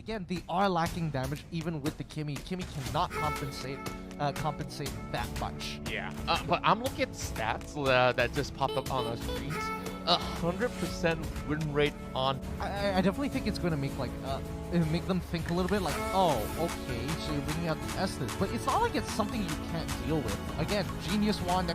again, they are lacking damage even with the Kimmy. Kimmy cannot compensate that much. Yeah, but I'm looking at stats that just popped up on our screens. 100% win rate on. I definitely think it's going to make it'll make them think a little bit like, oh, okay, so you're bringing out the Estes, but it's not like it's something you can't deal with. Again, Genius Wand.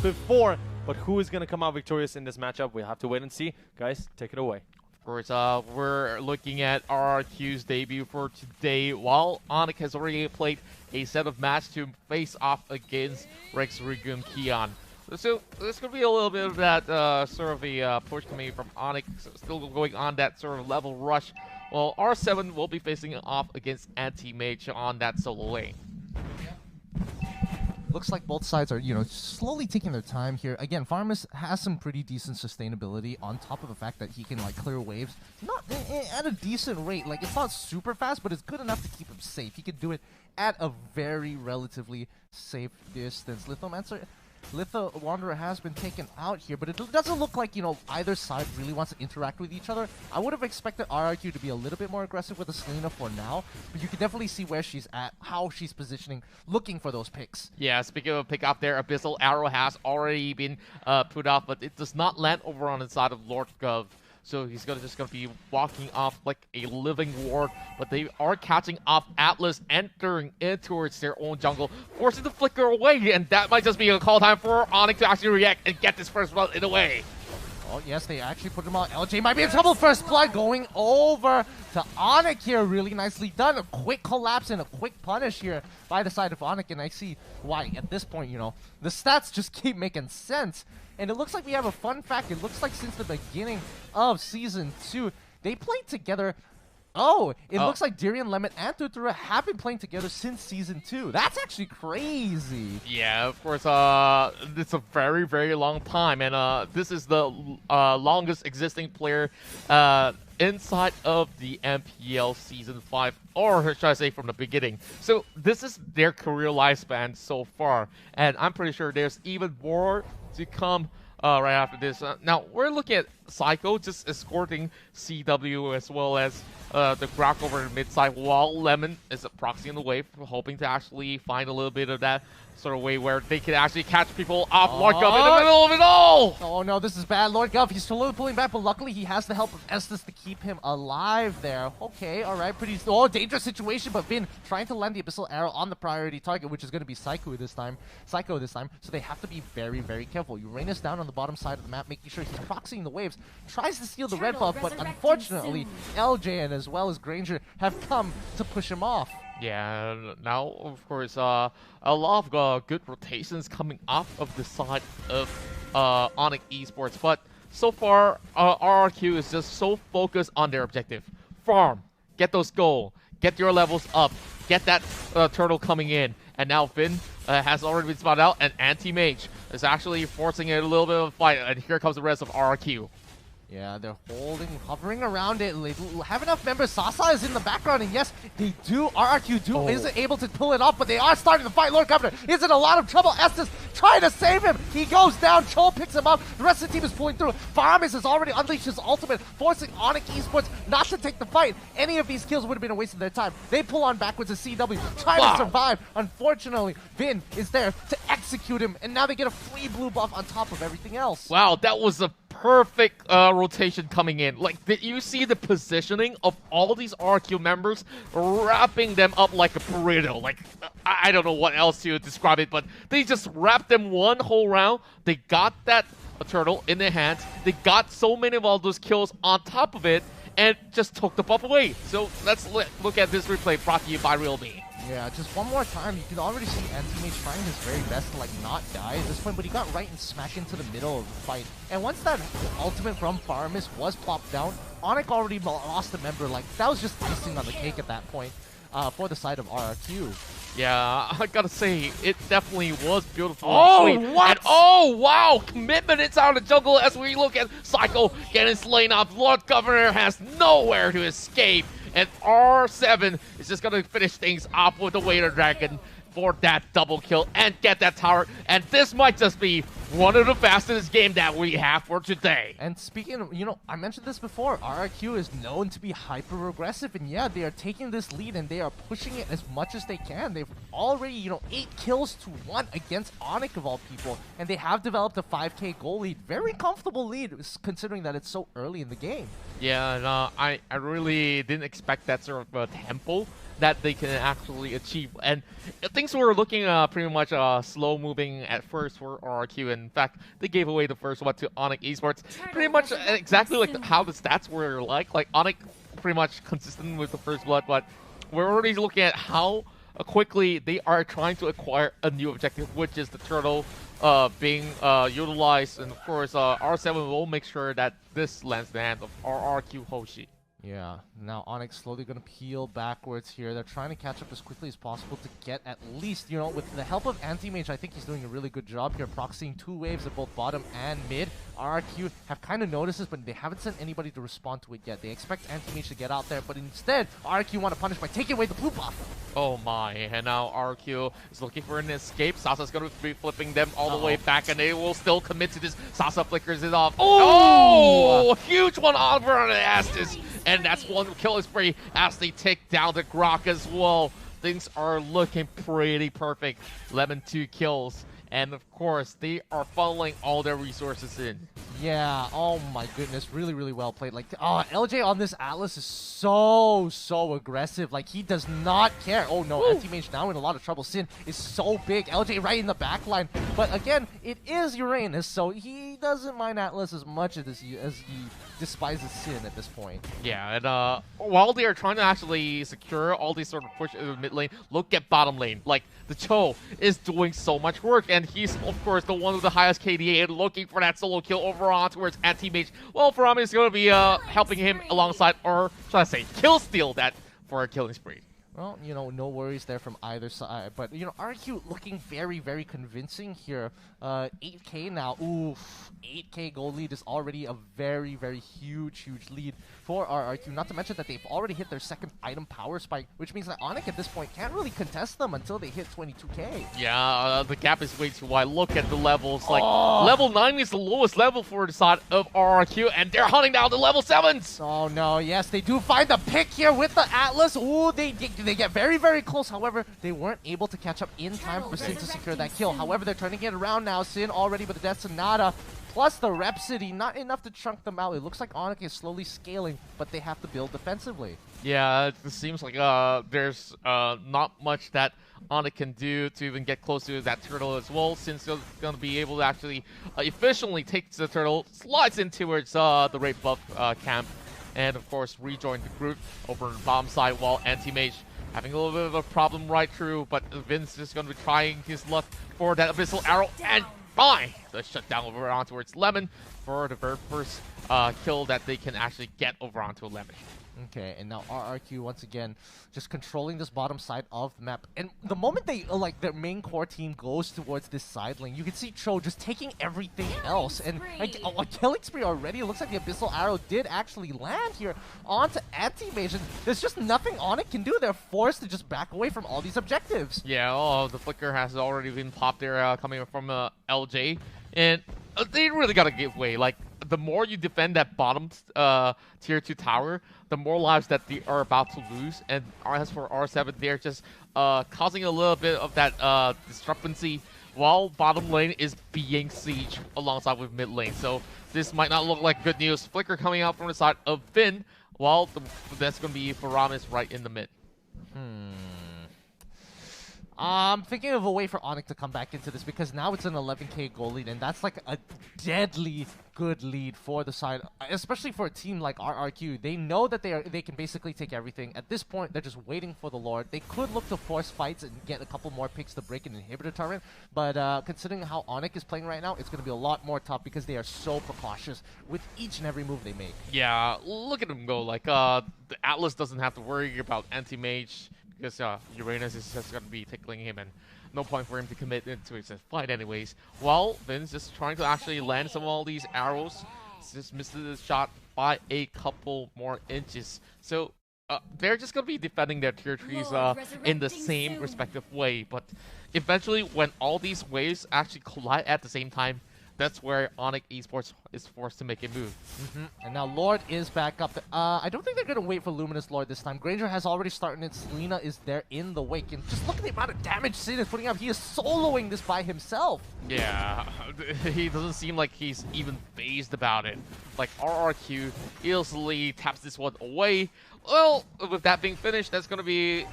Before, but who is going to come out victorious in this matchup? We'll have to wait and see. Guys, take it away. Of course, we're looking at RRQ's debut for today. While Onic has already played a set of matches to face off against Rex Regum Kion. So there's going to be a little bit of that sort of a push coming from Onic, still going on that sort of level rush. Well, R7 will be facing off against Anti-Mage on that solo lane. Looks like both sides are, slowly taking their time here. Again, Farmus has some pretty decent sustainability on top of the fact that he can, clear waves. Not at a decent rate. Like, it's not super fast, but it's good enough to keep him safe. He can do it at a very relatively safe distance. Litho Wanderer has been taken out here, but it doesn't look like, either side really wants to interact with each other. I would have expected RRQ to be a little bit more aggressive with the Selena for now, but you can definitely see where she's at, how she's positioning, looking for those picks. Yeah, speaking of pick up there, Abyssal Arrow has already been put off, but it does not land over on the side of Lord Gov. So he's just gonna be walking off like a living ward, but they are catching off Atlas, entering in towards their own jungle, forcing the flicker away, and that might just be a call time for Onic to actually react and get this first blood in the way. Oh yes, they actually put him on. LJ might be in trouble. First blood going over to Onic here. Really nicely done. A quick collapse and a quick punish here by the side of Onic, and I see why at this point, the stats just keep making sense. And it looks like we have a fun fact. It looks like since the beginning of Season 2, they played together. It looks like Darian Lemon and Tutura have been playing together since Season 2. That's actually crazy. Yeah, of course, it's a very, very long time. And this is the longest existing player inside of the MPL Season 5, or should I say from the beginning. So this is their career lifespan so far. And I'm pretty sure there's even more to come right after this. Now, we're looking at Psycho just escorting CW as well as the Grok over the mid side, while Lemon is proxying the wave, hoping to actually find a little bit of that sort of way where they can actually catch people off Lord Gov in the middle of it all! Oh no, this is bad. Lord Gov, he's slowly pulling back, but luckily he has the help of Estes to keep him alive there. Okay, alright, pretty dangerous situation, but Vin trying to land the Abyssal Arrow on the priority target, which is going to be Psycho this time, so they have to be very, very careful. Uranus down on the bottom side of the map, making sure he's proxying the waves, tries to steal the red buff, but unfortunately, LJ and as well as Granger have come to push him off. Yeah, now, of course, a lot of good rotations coming off of the side of Onic Esports, but so far, RRQ is just so focused on their objective. Farm, get those gold, get your levels up, get that turtle coming in, and now Finn has already been spotted out, and Anti-Mage is actually forcing a little bit of a fight, and here comes the rest of RRQ. Yeah, they're hovering around it. They have enough members. Sasa is in the background, and yes, they do. RRQ isn't able to pull it off, but they are starting to fight. Lord Governor is in a lot of trouble. Estes trying to save him. He goes down. Chol picks him up. The rest of the team is pulling through. Farmis has already unleashed his ultimate, forcing Onic Esports not to take the fight. Any of these kills would have been a waste of their time. They pull on backwards to CW, trying to survive. Unfortunately, Vin is there to execute him, and now they get a free blue buff on top of everything else. Wow, that was a perfect rotation coming in. Like, did you see the positioning of all these RQ members, wrapping them up like a burrito? Like, I don't know what else to describe it, but they just wrapped them one whole round. They got that turtle in their hands. They got so many of all those kills on top of it, and just took the buff away. So let's look at this replay brought to you by RealMe. Yeah, just one more time. You can already see Anti-Mage trying his very best to not die at this point, but he got right and smack into the middle of the fight. And once that ultimate from Farmis was plopped down, Onic already lost a member. That was just icing on the cake at that point for the side of RRQ. Yeah, I gotta say, it definitely was beautiful. Oh, and what? And oh, wow! Commitment inside the jungle as we look at Psycho getting slain off. Lord Governor has nowhere to escape. And R7 is just going to finish things off with the Waiter Dragon. for that double kill and get that tower. And this might just be one of the fastest game that we have for today. And speaking of, I mentioned this before, RRQ is known to be hyper-aggressive, and yeah, they are taking this lead and they are pushing it as much as they can. They've already, 8 kills to 1 against Onic of all people, and they have developed a 5k goal lead. Very comfortable lead, considering that it's so early in the game. Yeah, and I really didn't expect that sort of tempo that they can actually achieve. And things were looking pretty much slow-moving at first for RRQ. In fact, they gave away the first one to Onic Esports. Pretty much exactly like how the stats were like. Like, Onic pretty much consistent with the first blood, but we're already looking at how quickly they are trying to acquire a new objective, which is the turtle being utilized. And of course, R7 will make sure that this lands the hand of RRQ Hoshi. Yeah, now Onic slowly going to peel backwards here. They're trying to catch up as quickly as possible to get at least, with the help of Anti-Mage, I think he's doing a really good job here, proxying 2 waves at both bottom and mid. RRQ have kind of noticed this, but they haven't sent anybody to respond to it yet. They expect Anti-Mage to get out there, but instead, RRQ want to punish by taking away the blue buff. Oh my, and now RRQ is looking for an escape. Sasa's going to be flipping them all the way back, and they will still commit to this. Sasa flickers it off. Oh! Huge one over on the Astis. And that's one kill spree as they take down the Grok as well. Things are looking pretty perfect. Lemon 2 kills. And of course, they are funneling all their resources in. Yeah, oh my goodness, really, really well played. Like, LJ on this Atlas is so aggressive. Like, he does not care. Oh no, Anti-Mage now in a lot of trouble. Sin is so big. LJ right in the back line. But again, it is Uranus, so he doesn't mind Atlas as much as he despises Sin at this point. Yeah, and while they are trying to actually secure all these sort of push in the mid lane, look at bottom lane. Like, the Cho is doing so much work, and he's, of course, the one with the highest KDA and looking for that solo kill over on towards Anti-Mage. Well, Farami is going to be helping him alongside, or should I say, kill steal that for a killing spree. Well, no worries there from either side. But, RQ looking very, very convincing here. 8k now. Oof. 8k goal lead is already a very, very huge lead for RRQ. Not to mention that they've already hit their second item power spike, which means that Onic at this point can't really contest them until they hit 22k. Yeah, the gap is way too wide. Look at the levels. Like, level 9 is the lowest level for the side of RRQ, and they're hunting down the level 7s. Oh, no. Yes, they do find the pick here with the Atlas. Ooh, they get very, very close. However, they weren't able to catch up in time for Sin to secure that kill. However, they're turning it around now. Sin already with the Death Sonata, plus the Rhapsody, not enough to chunk them out. It looks like Onic is slowly scaling, but they have to build defensively. Yeah, it seems like there's not much that Onic can do to even get close to that turtle as well, since they're going to be able to actually efficiently take the turtle, slides in towards the Raid buff camp, and of course rejoin the group over on the bottom side, while Anti-Mage having a little bit of a problem right through, but Vince is going to be trying his luck for that Abyssal Arrow, and bye! The shutdown over on towards Lemon for the very first kill that they can actually get over onto Lemon. Okay, and now RRQ once again just controlling this bottom side of the map. And the moment they, their main core team goes towards this side lane, you can see Cho just taking everything else. And like, a killing spree already. It looks like the Abyssal Arrow did actually land here onto Anti-Mage. And there's just nothing Onic can do. They're forced to just back away from all these objectives. Yeah, the flicker has already been popped there coming from LJ. And they really got to give way. Like, the more you defend that bottom tier 2 tower, the more lives that they are about to lose. And as for R7, they're just causing a little bit of that discrepancy while bottom lane is being sieged alongside with mid lane. So this might not look like good news. Flicker coming out from the side of Finn, while that's going to be Faramis right in the mid. I'm thinking of a way for Onic to come back into this, because now it's an 11k goal lead, and that's like a deadly good lead for the side, especially for a team like RRQ. They know that they can basically take everything. At this point, they're just waiting for the Lord. They could look to force fights and get a couple more picks to break an inhibitor turret, but considering how Onic is playing right now, it's going to be a lot more tough because they are so precautious with each and every move they make. Yeah, look at them go. Like, the Atlas doesn't have to worry about Anti-Mage, because Uranus is just going to be tickling him, and no point for him to commit into his fight anyways. While Vin's just trying to actually land some of all these arrows, just missed the shot by a couple more inches. So they're just gonna be defending their tier 3s in the same respective way. But eventually, when all these waves actually collide at the same time, that's where Onic Esports is forced to make a move. And now Lord is back up. I don't think they're going to wait for Luminous Lord this time. Granger has already started it. Selena is there in the wake. And just look at the amount of damage Sin is putting up. He is soloing this by himself. Yeah, he doesn't seem like he's even phased about it. Like, RRQ easily taps this one away. Well, with that being finished, that's going to be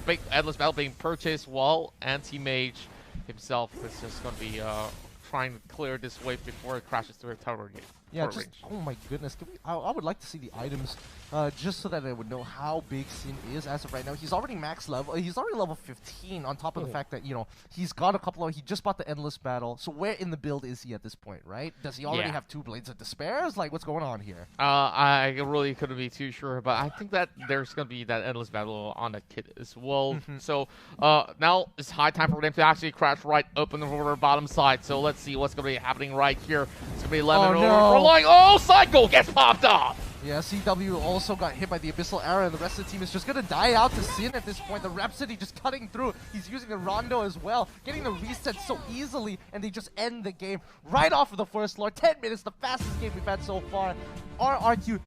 big Endless Battle being purchased while Anti-Mage himself is just going to be trying to clear this wave before it crashes through a tower gate. Yeah, just, oh my goodness. I would like to see the items just so that I would know how big Sin is as of right now. He's already max level. He's already level 15 on top of the fact that, you know, he's got a couple of... He just bought the Endless Battle. So where in the build is he at this point, right? Does he already have 2 Blades of Despair? Like, what's going on here? I really couldn't be too sure, but I think that there's going to be that Endless Battle on the kit as well. So now it's high time for them to actually crash right open over the bottom side. So let's see what's going to be happening right here. It's going to be 11 over. Oh, Cycle gets popped off! Yeah, CW also got hit by the Abyssal Arrow, and the rest of the team is just going to die out to Sin at this point. The Rhapsody just cutting through. He's using the Rondo as well, getting the reset so easily, and they just end the game right off of the first Lord. 10 minutes, the fastest game we've had so far. RRQ